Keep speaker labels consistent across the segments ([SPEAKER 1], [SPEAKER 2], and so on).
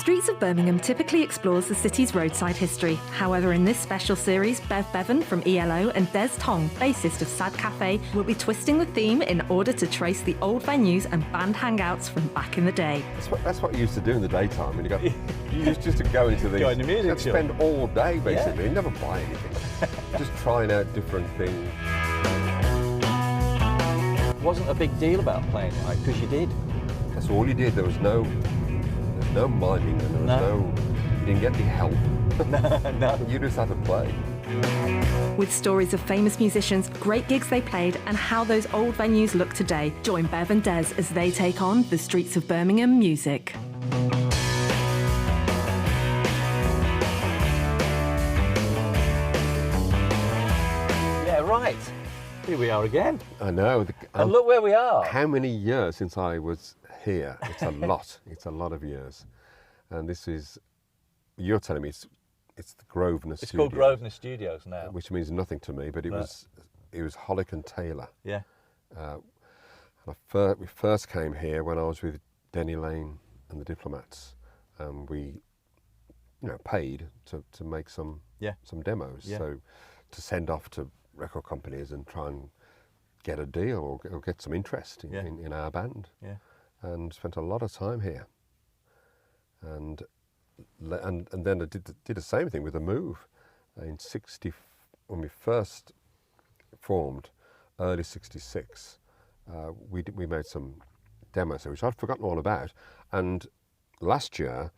[SPEAKER 1] Streets of Birmingham typically explores the city's roadside history. However, in this special series, Bevan from ELO and Tong, bassist of Sad Cafe, will be twisting the theme in order to trace the old venues and band hangouts from back in the day.
[SPEAKER 2] That's what you used to do in the daytime. When you used just to go into these.
[SPEAKER 3] Go into music.
[SPEAKER 2] You'd spend all day basically. You never buy anything. Just trying out different things.
[SPEAKER 3] It wasn't a big deal about playing right because you did.
[SPEAKER 2] That's all you did. There was no miming, and there was no. You didn't get any help.
[SPEAKER 3] No.
[SPEAKER 2] You just had to play.
[SPEAKER 1] With stories of famous musicians, great gigs they played, and how those old venues look today, join Bev and Des as they take on the Streets of Birmingham music.
[SPEAKER 3] Yeah, right. Here we are again.
[SPEAKER 2] I know.
[SPEAKER 3] And look where we are.
[SPEAKER 2] How many years since I was here? It's a lot. It's a lot of years. And this is, you're telling me it's the Grosvenor Studios.
[SPEAKER 3] It's called Grosvenor Studios now.
[SPEAKER 2] Which means nothing to me, but it was Hollick and Taylor.
[SPEAKER 3] Yeah.
[SPEAKER 2] We first came here when I was with Denny Lane and the Diplomats. We, paid to make some demos.
[SPEAKER 3] Yeah.
[SPEAKER 2] So to send off to record companies and try and get a deal or get some interest in our band.
[SPEAKER 3] Yeah.
[SPEAKER 2] And spent a lot of time here. And then I did the same thing with the Move in '60 when we first formed, early '66. We made some demos which I'd forgotten all about, and last year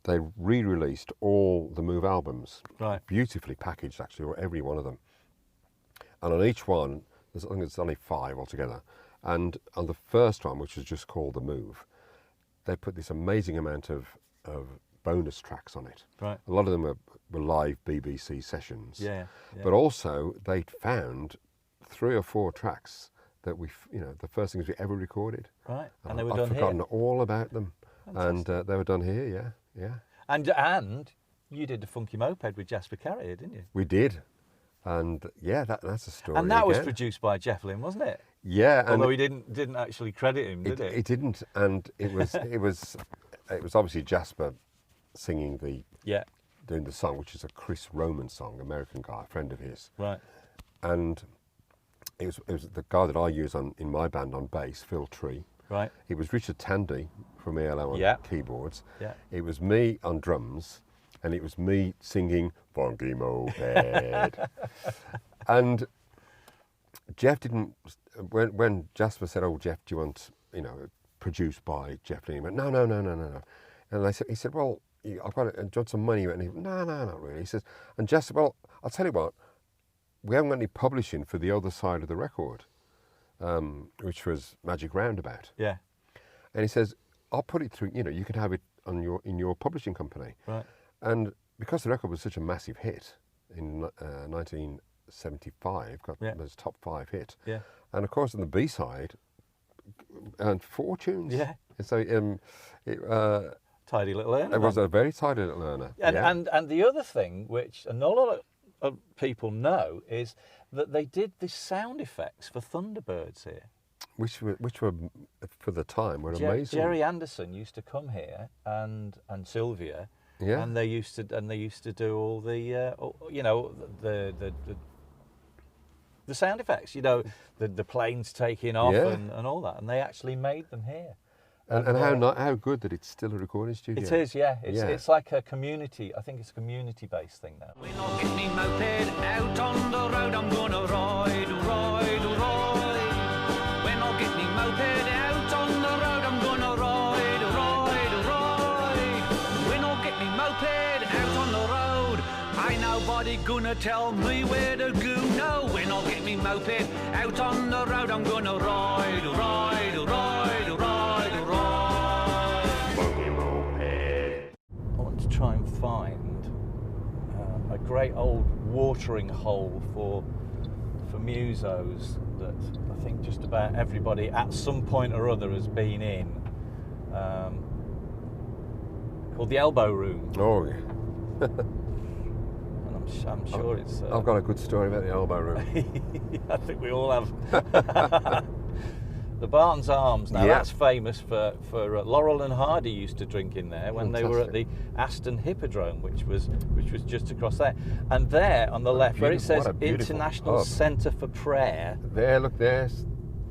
[SPEAKER 2] they re-released all the Move albums, beautifully packaged actually, or every one of them. And on each one, I think there's only 5 altogether. And on the first one, which was just called The Move, they put this amazing amount of bonus tracks on it.
[SPEAKER 3] Right.
[SPEAKER 2] A lot of them were live BBC sessions.
[SPEAKER 3] Yeah.
[SPEAKER 2] But also, they found 3 or 4 tracks that the first things we ever recorded.
[SPEAKER 3] Right. And they were
[SPEAKER 2] I've
[SPEAKER 3] done
[SPEAKER 2] forgotten
[SPEAKER 3] here.
[SPEAKER 2] all about them.
[SPEAKER 3] Fantastic.
[SPEAKER 2] And they were done here, yeah.
[SPEAKER 3] And you did the Funky Moped with Jasper Carrier, didn't you?
[SPEAKER 2] We did. And that's a story.
[SPEAKER 3] And that was
[SPEAKER 2] again.
[SPEAKER 3] produced by Jeff Lynne, wasn't it?
[SPEAKER 2] Yeah.
[SPEAKER 3] Although he didn't actually credit him, did it?
[SPEAKER 2] It didn't, and it was obviously Jasper singing doing the song, which is a Chris Roman song, American guy, a friend of his.
[SPEAKER 3] Right.
[SPEAKER 2] And it was the guy that I use in my band on bass, Phil Tree.
[SPEAKER 3] Right.
[SPEAKER 2] It was Richard Tandy from ELO on keyboards.
[SPEAKER 3] Yeah.
[SPEAKER 2] It was me on drums, and it was me singing Funky Moped. And Jeff didn't. When Jasper said, "Oh, Jeff, do you want produced by Jeff Lynne?" He went, No. And he said, "Well, I've got do you want some money?" And he went, No, not really. He says, and Jasper, "Well, I'll tell you what, we haven't got any publishing for the other side of the record, which was Magic Roundabout."
[SPEAKER 3] Yeah.
[SPEAKER 2] And he says, "I'll put it through. You could have it in your publishing company."
[SPEAKER 3] Right.
[SPEAKER 2] And because the record was such a massive hit in 1975, got this top 5 hit.
[SPEAKER 3] Yeah.
[SPEAKER 2] And of course, on the B side, earned fortunes.
[SPEAKER 3] Yeah.
[SPEAKER 2] So
[SPEAKER 3] tidy little earner.
[SPEAKER 2] It was a very tidy little earner.
[SPEAKER 3] And the other thing, which not a lot of people know, is that they did the sound effects for Thunderbirds here.
[SPEAKER 2] Which were for the time were amazing.
[SPEAKER 3] Jerry Anderson used to come here, and Sylvia.
[SPEAKER 2] Yeah.
[SPEAKER 3] And they used to do all the the sound effects, the planes taking off and all that, and they actually made them here.
[SPEAKER 2] And how good that it's still a recording studio.
[SPEAKER 3] It is, yeah. It's like a community. I think it's a community-based thing now.
[SPEAKER 4] When I get me moped out on the road, I'm gonna ride. When I get me moped out on the road, I'm gonna ride. When I get me moped out on the road, ain't nobody gonna tell me where to go. No, when I get me moped out on the road, I'm gonna ride.
[SPEAKER 3] I want to try and find a great old watering hole for musos that I think just about everybody at some point or other has been in, called the Elbow Room.
[SPEAKER 2] Oh, yeah.
[SPEAKER 3] And I'm sure it's...
[SPEAKER 2] I've got a good story about the Elbow Room.
[SPEAKER 3] I think we all have. The Barnes Arms, now
[SPEAKER 2] Yeah.
[SPEAKER 3] that's famous for Laurel and Hardy used to drink in there when they were at the Aston Hippodrome, which was just across there. And there on the left, where it says
[SPEAKER 2] what a beautiful
[SPEAKER 3] International
[SPEAKER 2] pub.
[SPEAKER 3] Centre for Prayer,
[SPEAKER 2] There, look, there's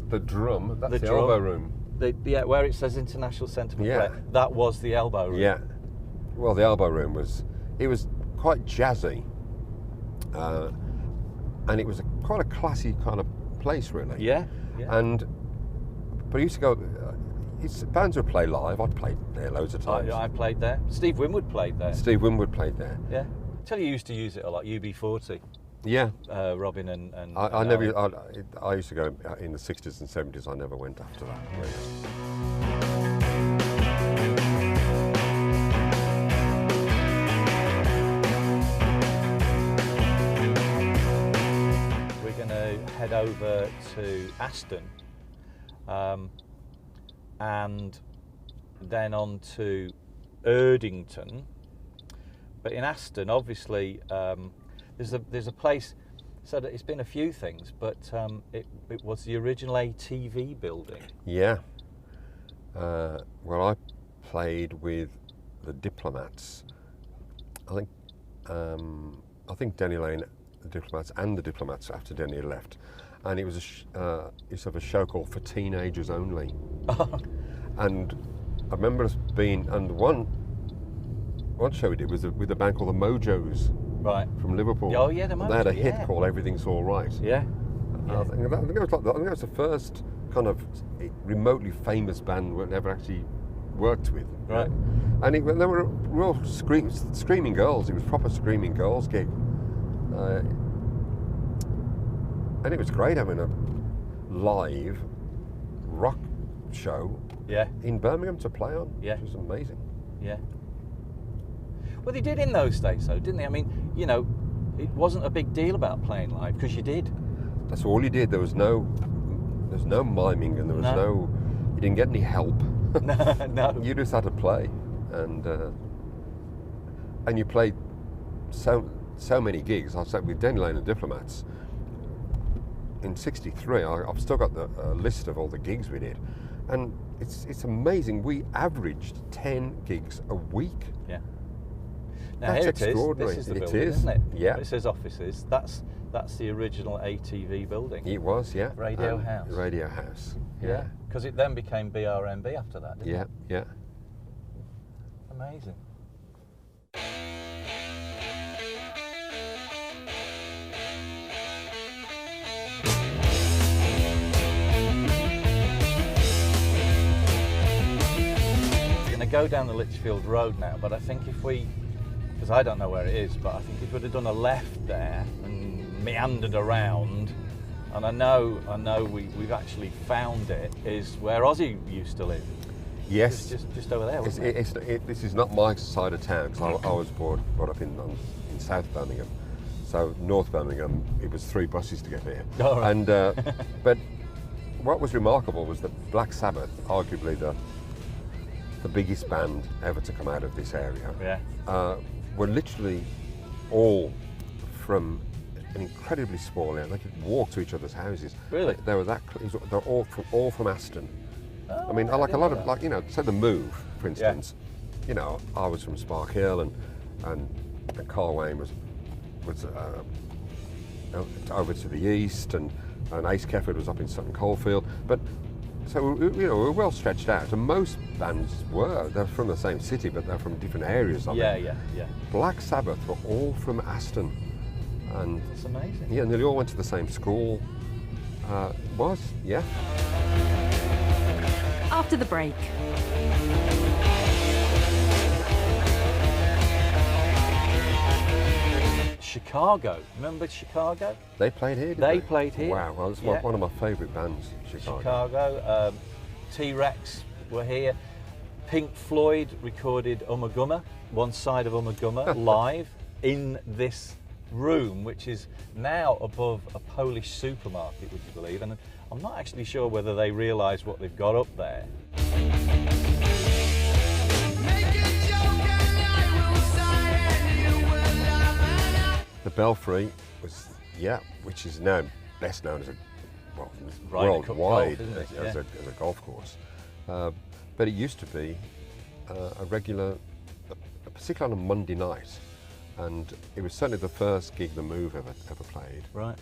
[SPEAKER 2] the drum. That's the
[SPEAKER 3] drum.
[SPEAKER 2] elbow room.
[SPEAKER 3] Where it says International Centre for
[SPEAKER 2] Yeah.
[SPEAKER 3] Prayer, that was the elbow room.
[SPEAKER 2] Yeah. Well, the elbow room was quite jazzy, and it was quite a classy kind of place, really.
[SPEAKER 3] Yeah. Yeah.
[SPEAKER 2] But I used to go. Bands would play live. I'd played there loads of times.
[SPEAKER 3] I played there. Steve Winwood played there.
[SPEAKER 2] Steve Winwood played there.
[SPEAKER 3] Yeah. Tell you used to use it a lot. UB40.
[SPEAKER 2] Yeah.
[SPEAKER 3] Robin and
[SPEAKER 2] I
[SPEAKER 3] and
[SPEAKER 2] never.
[SPEAKER 3] Alan.
[SPEAKER 2] I used to go in the 60s and 70s. I never went after that. Really.
[SPEAKER 3] We're going to head over to Aston, and then on to Erdington. But in Aston, obviously, there's a place. So that it's been a few things, but it was the original ATV building.
[SPEAKER 2] Yeah. Well, I played with the Diplomats. I think Denny Lane, the Diplomats, and the Diplomats after Denny left, and it was used to have a show called For Teenagers Only. And I remember us being, and one show we did was with a band called the Mojos.
[SPEAKER 3] Right.
[SPEAKER 2] From Liverpool.
[SPEAKER 3] Oh yeah, the
[SPEAKER 2] And they had a
[SPEAKER 3] Mojos,
[SPEAKER 2] hit
[SPEAKER 3] yeah.
[SPEAKER 2] called Everything's All Right.
[SPEAKER 3] Yeah.
[SPEAKER 2] I think it was the first kind of remotely famous band we ever actually worked with.
[SPEAKER 3] Right.
[SPEAKER 2] And there were real screaming girls. It was proper screaming girls gig. And it was great having a live rock show
[SPEAKER 3] Yeah.
[SPEAKER 2] in Birmingham to play on.
[SPEAKER 3] Yeah.
[SPEAKER 2] It was amazing.
[SPEAKER 3] Yeah. Well, they did in those days, though, didn't they? I mean, you know, it wasn't a big deal about playing live because you did.
[SPEAKER 2] That's all you did. There was no miming, and there was you didn't get any help.
[SPEAKER 3] No.
[SPEAKER 2] You just had to play, and you played so many gigs. I said with Denny Lane and Diplomats in '63. I've still got the list of all the gigs we did, and it's amazing. We averaged 10 gigs a week.
[SPEAKER 3] Yeah. Now
[SPEAKER 2] That's
[SPEAKER 3] here it is.
[SPEAKER 2] extraordinary.
[SPEAKER 3] This is the
[SPEAKER 2] It
[SPEAKER 3] building,
[SPEAKER 2] is.
[SPEAKER 3] isn't it?
[SPEAKER 2] Yeah.
[SPEAKER 3] It says offices. That's the original ATV building.
[SPEAKER 2] It was, yeah.
[SPEAKER 3] Radio House.
[SPEAKER 2] Radio House. Yeah.
[SPEAKER 3] Because it then became BRMB after that, didn't
[SPEAKER 2] Yeah.
[SPEAKER 3] it?
[SPEAKER 2] Yeah.
[SPEAKER 3] Amazing. We're going to go down the Litchfield Road now, but I think because I don't know where it is, but I think if we'd have done a left there and meandered around, and I know we've actually found it, is where Ozzy used to live.
[SPEAKER 2] Yes.
[SPEAKER 3] Just over there, wasn't it?
[SPEAKER 2] This is not my side of town, because I was brought up in South Birmingham. So North Birmingham, it was 3 buses to get here.
[SPEAKER 3] Oh, right.
[SPEAKER 2] And but what was remarkable was that Black Sabbath, arguably the biggest band ever to come out of this area,
[SPEAKER 3] Yeah.
[SPEAKER 2] were literally all from an incredibly small area. They could walk to each other's houses.
[SPEAKER 3] Really?
[SPEAKER 2] They were they're all from Aston.
[SPEAKER 3] Oh,
[SPEAKER 2] I mean,
[SPEAKER 3] I
[SPEAKER 2] like a
[SPEAKER 3] didn't
[SPEAKER 2] lot
[SPEAKER 3] know
[SPEAKER 2] of,
[SPEAKER 3] that.
[SPEAKER 2] like, you know, say the Move, for instance. You know, I was from Spark Hill, and Carl Wayne was over to the east, and Ace Kefford was up in Sutton Coldfield. But so we were well stretched out, and most bands they're from the same city, but they're from different areas of it.
[SPEAKER 3] Yeah.
[SPEAKER 2] Black Sabbath were all from Aston, and
[SPEAKER 3] It's amazing.
[SPEAKER 2] yeah, and they all went to the same school. Yeah.
[SPEAKER 1] After the break.
[SPEAKER 3] Chicago. Remember Chicago?
[SPEAKER 2] They played here, didn't
[SPEAKER 3] They
[SPEAKER 2] they?
[SPEAKER 3] played here.
[SPEAKER 2] Wow, well, it's
[SPEAKER 3] Yeah.
[SPEAKER 2] one of my favourite bands, Chicago.
[SPEAKER 3] Chicago. T-Rex were here. Pink Floyd recorded Ummagumma, one side of Ummagumma, live in this room, which is now above a Polish supermarket, would you believe? And I'm not actually sure whether they realise what they've got up there.
[SPEAKER 2] The Belfry was, which is now best known as a well,
[SPEAKER 3] Ryder Cup
[SPEAKER 2] worldwide
[SPEAKER 3] golf, isn't it?
[SPEAKER 2] as a golf course. But it used to be a regular, particularly on a Monday night, and it was certainly the first gig the Move ever played.
[SPEAKER 3] Right.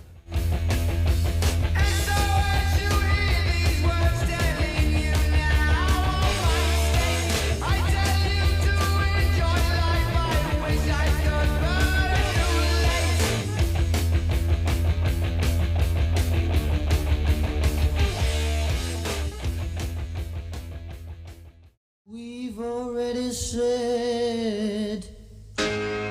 [SPEAKER 5] We've already said goodbye.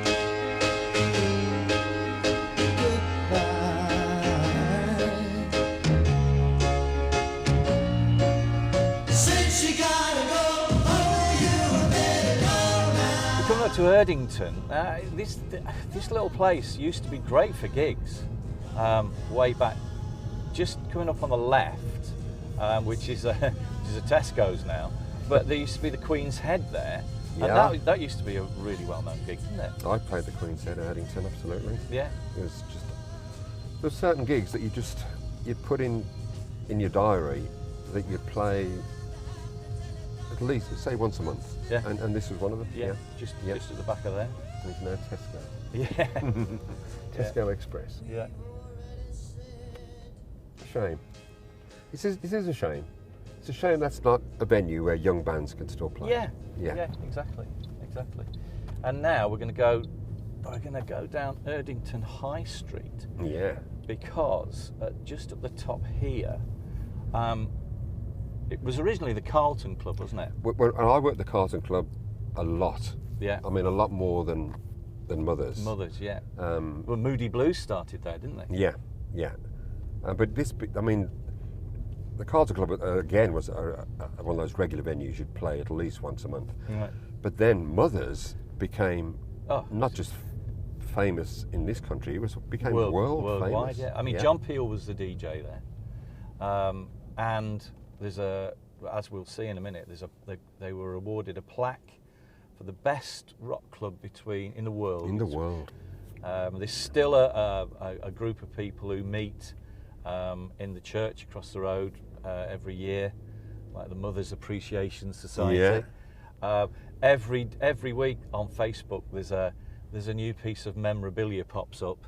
[SPEAKER 5] Since you gotta go, oh, you better go now.
[SPEAKER 3] We're coming up to Erdington. This little place used to be great for gigs. Way back, just coming up on the left, which is a Tesco's now. But there used to be the Queen's Head there, and that used to be a really well-known gig, didn't it?
[SPEAKER 2] I played the Queen's Head at Erdington, absolutely.
[SPEAKER 3] Yeah.
[SPEAKER 2] It was just, there's certain gigs that you'd put in your diary that you'd play at least, say, once a month.
[SPEAKER 3] Yeah.
[SPEAKER 2] And this was one of them.
[SPEAKER 3] Yeah. Just at the back of there.
[SPEAKER 2] And it's now Tesco.
[SPEAKER 3] Yeah.
[SPEAKER 2] Tesco Express.
[SPEAKER 3] Yeah.
[SPEAKER 2] Shame. It is a shame. It's a shame that's not a venue where young bands can still play.
[SPEAKER 3] Yeah.
[SPEAKER 2] Yeah.
[SPEAKER 3] Yeah. Exactly. And now we're going to go down Erdington High Street.
[SPEAKER 2] Yeah.
[SPEAKER 3] Because just at the top here, it was originally the Carlton Club, wasn't it?
[SPEAKER 2] Well, and I worked at the Carlton Club a lot.
[SPEAKER 3] Yeah.
[SPEAKER 2] I mean, a lot more than Mothers.
[SPEAKER 3] Mothers, yeah. Well, Moody Blues started there, didn't they?
[SPEAKER 2] Yeah, yeah. But the Carlton Club, again, was one of those regular venues you'd play at least once a month.
[SPEAKER 3] Right.
[SPEAKER 2] But then Mothers became not just famous in this country, became worldwide famous.
[SPEAKER 3] Yeah. I mean, John Peel was the DJ there. And there's as we'll see in a minute, they were awarded a plaque for the best rock club in the world.
[SPEAKER 2] In the world.
[SPEAKER 3] There's still a group of people who meet in the church across the road every year, like the Mothers Appreciation Society.
[SPEAKER 2] Yeah.
[SPEAKER 3] Every week on Facebook there's a new piece of memorabilia pops up.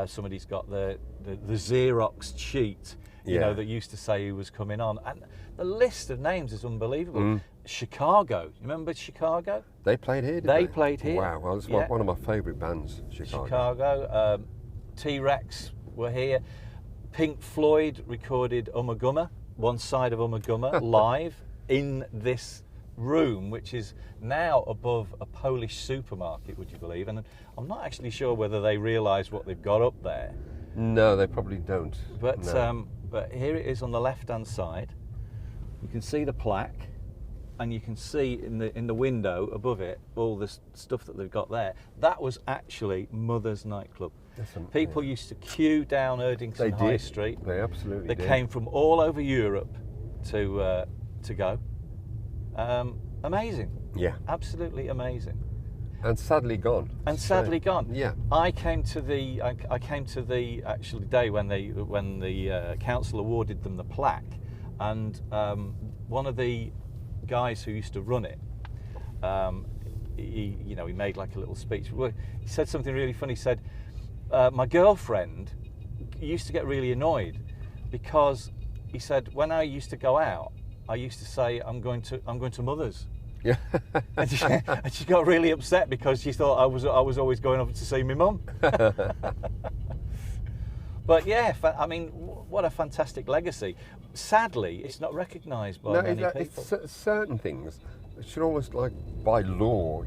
[SPEAKER 3] Somebody's got the Xerox sheet, you know, that used to say who was coming on, and the list of names is unbelievable. Chicago, you remember Chicago?
[SPEAKER 2] They played here, didn't
[SPEAKER 3] They played here.
[SPEAKER 2] Wow, well, it's one of my favourite bands,
[SPEAKER 3] Chicago. T-Rex were here. Pink Floyd recorded Ummagumma, one side of Ummagumma, live in this room, which is now above a Polish supermarket, would you believe? And I'm not actually sure whether they realise what they've got up there.
[SPEAKER 2] No, they probably don't.
[SPEAKER 3] But
[SPEAKER 2] no.
[SPEAKER 3] But here it is on the left-hand side. You can see the plaque, and you can see in the window above it all the stuff that they've got there. That was actually Mother's nightclub. People used to queue down Erdington High Street.
[SPEAKER 2] They absolutely did.
[SPEAKER 3] They came from all over Europe to go. Amazing.
[SPEAKER 2] Yeah.
[SPEAKER 3] Absolutely amazing.
[SPEAKER 2] And sadly gone.
[SPEAKER 3] Gone.
[SPEAKER 2] Yeah.
[SPEAKER 3] I came to the actual day when the council awarded them the plaque, and one of the guys who used to run it, he made like a little speech. He said something really funny. He said, my girlfriend used to get really annoyed because he said when I used to go out, I used to say I'm going to Mother's.
[SPEAKER 2] Yeah.
[SPEAKER 3] and she got really upset because she thought I was always going up to see my mum. But yeah, I mean, what a fantastic legacy. Sadly, it's not recognised by many people.
[SPEAKER 2] Certain things should almost, like by law,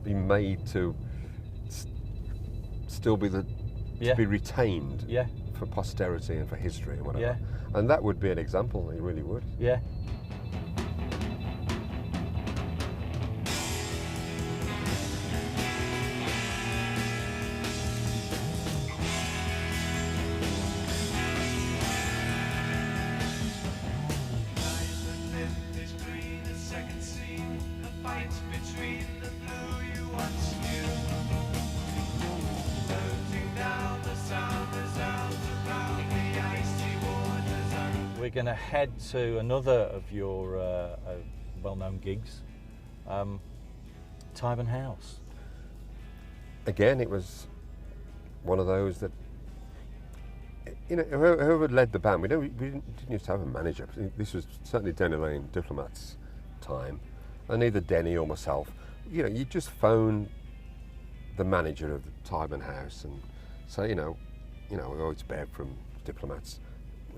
[SPEAKER 2] be made to still be to be retained for posterity and for history and whatever.
[SPEAKER 3] Yeah.
[SPEAKER 2] And that would be an example. It really would.
[SPEAKER 3] Yeah.
[SPEAKER 6] Down the sound resounds around the icy waters
[SPEAKER 3] going to head to another of your well-known gigs, Tyburn House.
[SPEAKER 2] Again, it was one of those that, you know, whoever led the band, we didn't used to have a manager. This was certainly Denny Lane Diplomats' time, and either Denny or myself, you know, you just phone the manager of the Tyburn House and say, oh, it's Bev from Diplomats.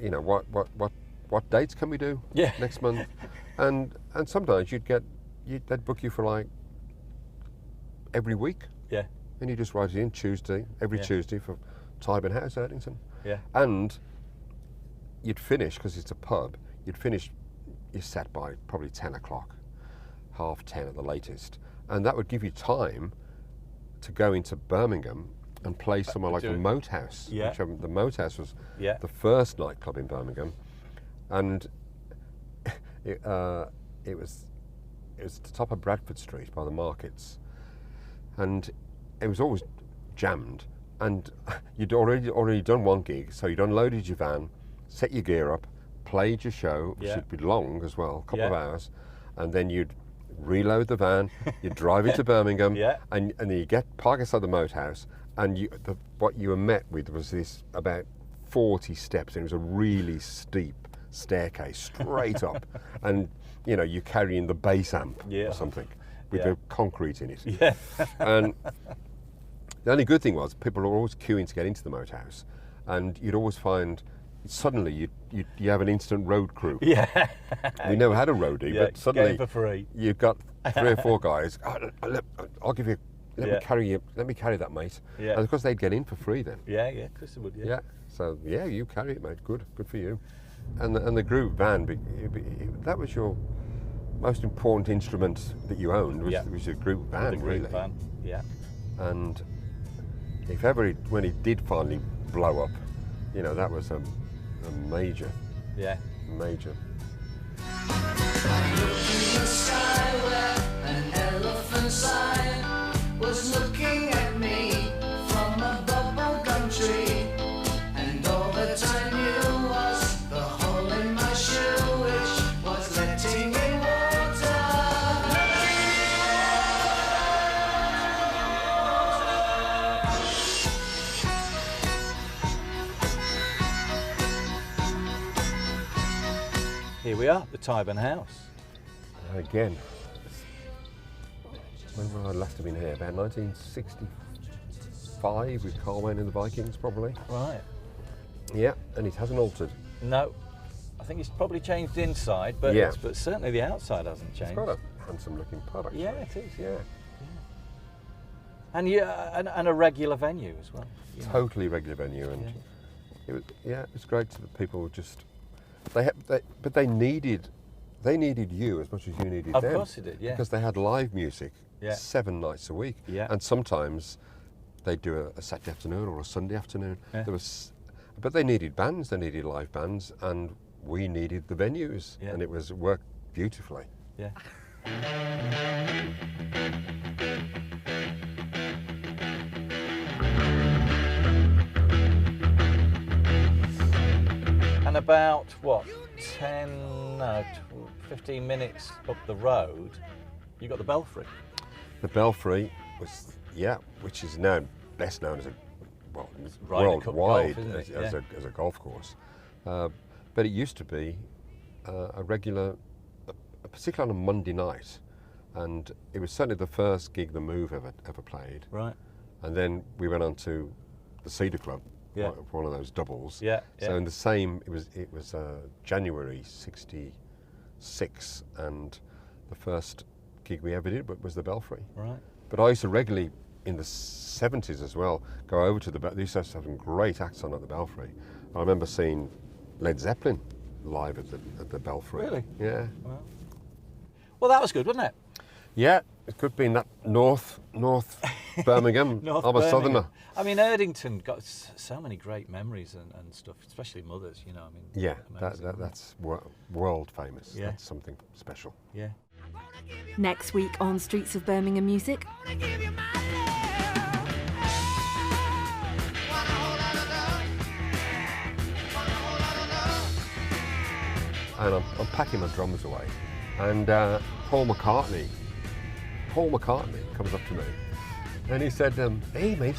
[SPEAKER 2] You know, what dates can we do next month? And sometimes they'd book you for like every week.
[SPEAKER 3] Yeah.
[SPEAKER 2] And you just write it in every Tuesday for Tyburn House, Erdington.
[SPEAKER 3] Yeah.
[SPEAKER 2] And you'd finish, because it's a pub, you'd finish your set by probably 10 o'clock, 10:30 at the latest. And that would give you time to go into Birmingham and play somewhere like the Moat House.
[SPEAKER 3] Yeah.
[SPEAKER 2] Which, the Moat House was the first nightclub in Birmingham. And it was the top of Bradford Street by the markets. And it was always jammed. And you'd already done one gig, so you'd unloaded your van, set your gear up, played your show, which would be long as well, a couple of hours, and then you'd reload the van, you'd drive into Birmingham, and then you park outside the Moat House, and what you were met with was this about 40 steps, and it was a really steep staircase straight up, and you're carrying the bass amp or something with the concrete in it.
[SPEAKER 3] Yeah.
[SPEAKER 2] And the only good thing was people were always queuing to get into the Moat House, and you'd always find suddenly you have an instant road crew.
[SPEAKER 3] Yeah.
[SPEAKER 2] We never had a roadie, but suddenly
[SPEAKER 3] for free.
[SPEAKER 2] You've got 3 or 4 guys. I'll give you. Let me carry that, mate.
[SPEAKER 3] Yeah.
[SPEAKER 2] And of course they'd get in for free then.
[SPEAKER 3] Yeah, of course they would. Yeah.
[SPEAKER 2] Yeah. So you carry it, mate. Good for you. And the group van, that was your most important instrument that you owned. Was your group van,
[SPEAKER 3] the group
[SPEAKER 2] really.
[SPEAKER 3] van. Yeah.
[SPEAKER 2] And if ever when it did finally blow up, that was a major.
[SPEAKER 3] Yeah.
[SPEAKER 2] Major.
[SPEAKER 5] I looked in the sky where an elephant's eye was looking at me from a bubblegum tree, and all the time knew was the hole in my shoe, which was letting in water.
[SPEAKER 3] Here we are, the Tyburn House.
[SPEAKER 2] Again, when would I last have been here? About 1965 with Carl Wayne and the Vikings, probably.
[SPEAKER 3] Right.
[SPEAKER 2] Yeah, and it hasn't altered.
[SPEAKER 3] No, I think it's probably changed inside, but but certainly the outside hasn't changed.
[SPEAKER 2] It's got a handsome-looking pub, actually.
[SPEAKER 3] Yeah, it is.
[SPEAKER 2] Yeah.
[SPEAKER 3] And and a regular venue as well.
[SPEAKER 2] Totally regular venue, and it was great that people were just. But they needed you as much as you needed them.
[SPEAKER 3] Of course they did, yeah.
[SPEAKER 2] Because they had live music 7 nights a week.
[SPEAKER 3] Yeah.
[SPEAKER 2] And sometimes they'd do a Saturday afternoon or a Sunday afternoon. Yeah. But they needed bands, they needed live bands, and we needed the venues. Yeah. And it worked beautifully.
[SPEAKER 3] Yeah. And about 15 minutes up the road, you got the Belfry.
[SPEAKER 2] The Belfry was, which is now best known as worldwide as a golf course. But it used to be a regular, particularly on a Monday night, and it was certainly the first gig the Move ever played.
[SPEAKER 3] Right.
[SPEAKER 2] And then we went on to the Cedar Club.
[SPEAKER 3] Yeah.
[SPEAKER 2] One of those doubles.
[SPEAKER 3] Yeah.
[SPEAKER 2] So in the same, it was January '66, and the first gig we ever did was the Belfry.
[SPEAKER 3] Right.
[SPEAKER 2] But I used to regularly, in the '70s as well, go over to they used to have some great acts on at the Belfry. I remember seeing Led Zeppelin live at the Belfry.
[SPEAKER 3] Really?
[SPEAKER 2] Yeah.
[SPEAKER 3] Wow. Well, that was good, wasn't it?
[SPEAKER 2] Yeah, it could be in that North Birmingham.
[SPEAKER 3] North
[SPEAKER 2] I'm a southerner.
[SPEAKER 3] I mean, Erdington got so many great memories and stuff, especially mothers, I mean.
[SPEAKER 2] Yeah, that's world famous.
[SPEAKER 3] Yeah.
[SPEAKER 2] That's something special.
[SPEAKER 3] Yeah.
[SPEAKER 1] Next week on Streets of Birmingham Music,
[SPEAKER 2] and I'm packing my drums away, and Paul McCartney comes up to me, and he said, "Hey mate,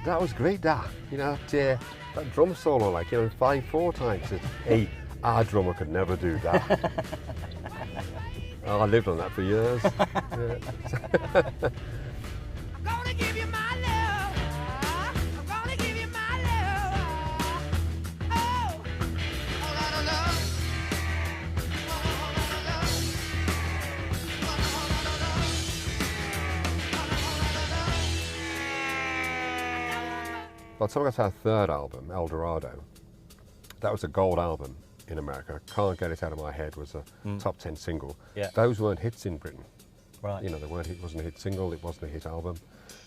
[SPEAKER 2] that was great, that that drum solo, like 5/4 time." He said, "Hey, our drummer could never do that." Oh, I lived on that for years. Yeah.
[SPEAKER 5] Gonna give you my love. I'm gonna give you my love. Oh, a lot of love.
[SPEAKER 2] By the time I got to our third album, El Dorado, that was a gold album in America. Can't Get It Out of My Head was a top 10 single.
[SPEAKER 3] Yeah.
[SPEAKER 2] Those weren't hits in Britain.
[SPEAKER 3] Right.
[SPEAKER 2] They weren't. It wasn't a hit single. It wasn't a hit album.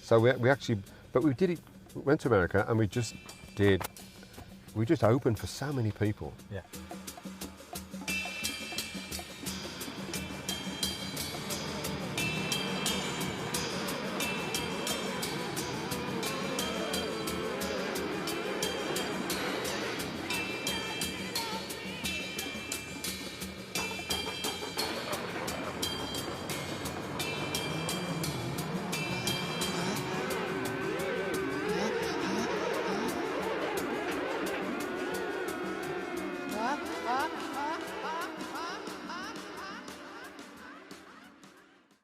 [SPEAKER 2] So we actually, but we did it. We went to America and we just opened for so many people.
[SPEAKER 3] Yeah.